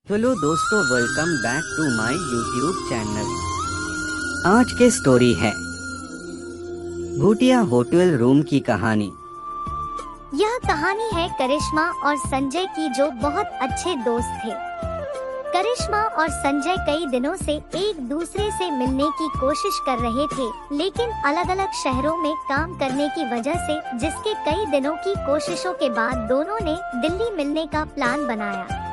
Hello दोस्तों, welcome back to my YouTube channel. आज के स्टोरी है भूटिया होटल रूम की कहानी। यह कहानी है करिश्मा और संजय की, जो बहुत अच्छे दोस्त थे। करिश्मा और संजय कई दिनों से एक दूसरे से मिलने की कोशिश कर रहे थे, लेकिन अलग अलग शहरों में काम करने की वजह से, जिसके कई दिनों की कोशिशों के बाद दोनों ने दिल्ली मिलने का प्लान बनाया।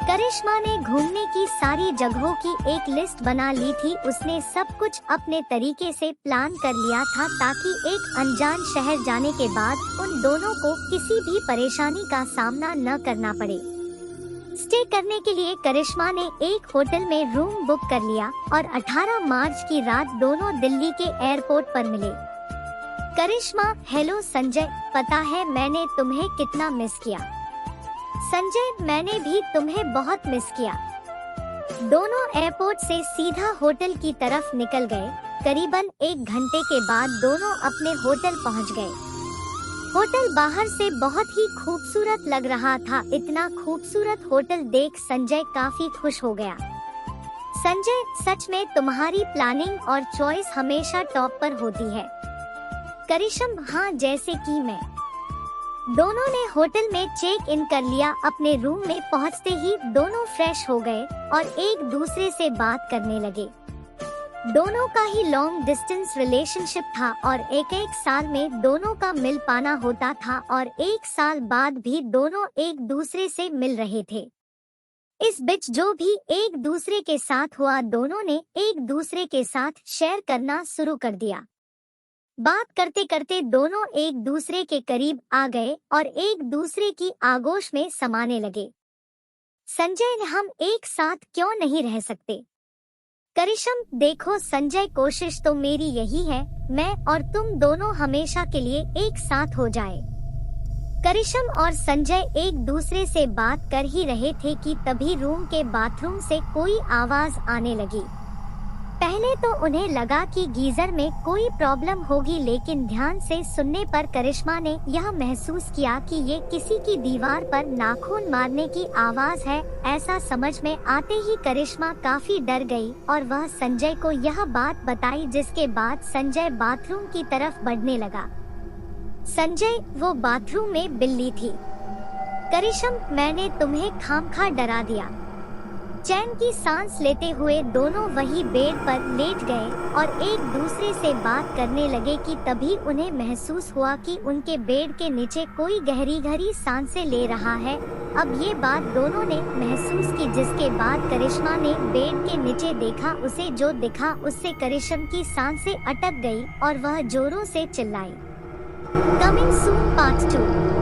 करिश्मा ने घूमने की सारी जगहों की एक लिस्ट बना ली थी। उसने सब कुछ अपने तरीके से प्लान कर लिया था, ताकि एक अनजान शहर जाने के बाद उन दोनों को किसी भी परेशानी का सामना न करना पड़े। स्टे करने के लिए करिश्मा ने एक होटल में रूम बुक कर लिया और 18 मार्च की रात दोनों दिल्ली के एयरपोर्ट पर मिले। करिश्मा: हेलो संजय, पता है मैंने तुम्हें कितना मिस किया। संजय: मैंने भी तुम्हें बहुत मिस किया। दोनों एयरपोर्ट से सीधा होटल की तरफ निकल गए। करीबन 1 घंटे के बाद दोनों अपने होटल पहुंच गए। होटल बाहर से बहुत ही खूबसूरत लग रहा था। इतना खूबसूरत होटल देख संजय काफी खुश हो गया। संजय: सच में तुम्हारी प्लानिंग और चॉइस हमेशा टॉप पर होती है। करिश्मा: हाँ, जैसे कि मैं। दोनों ने होटल में चेक इन कर लिया। अपने रूम में पहुंचते ही दोनों फ्रेश हो गए और एक दूसरे से बात करने लगे। दोनों का ही लॉन्ग डिस्टेंस रिलेशनशिप था और एक साल में दोनों का मिल पाना होता था, और 1 साल बाद भी दोनों एक दूसरे से मिल रहे थे। इस बीच जो भी एक दूसरे के साथ हुआ, दोनों ने एक दूसरे के साथ शेयर करना शुरू कर दिया। बात करते करते दोनों एक दूसरे के करीब आ गए और एक दूसरे की आगोश में समाने लगे। संजय: हम एक साथ क्यों नहीं रह सकते? करिश्मा: देखो संजय, कोशिश तो मेरी यही है, मैं और तुम दोनों हमेशा के लिए एक साथ हो जाए। करिश्मा और संजय एक दूसरे से बात कर ही रहे थे कि तभी रूम के बाथरूम से कोई आवाज आने लगी। पहले तो उन्हें लगा कि गीजर में कोई प्रॉब्लम होगी, लेकिन ध्यान से सुनने पर करिश्मा ने यह महसूस किया कि ये किसी की दीवार पर नाखून मारने की आवाज है। ऐसा समझ में आते ही करिश्मा काफी डर गई और वह संजय को यह बात बताई, जिसके बाद संजय बाथरूम की तरफ बढ़ने लगा। संजय: वो बाथरूम में बिल्ली थी। करिश्मा: मैंने तुम्हें खामखा डरा दिया। चैन की सांस लेते हुए दोनों वही बेड पर लेट गए और एक दूसरे से बात करने लगे कि तभी उन्हें महसूस हुआ कि उनके बेड के नीचे कोई गहरी गहरी सांसें ले रहा है। अब ये बात दोनों ने महसूस की, जिसके बाद करिश्मा ने बेड के नीचे देखा। उसे जो दिखा उससे करिश्मा की सांसें अटक गई और वह जोरों से चिल्लाई। Coming soon part 2।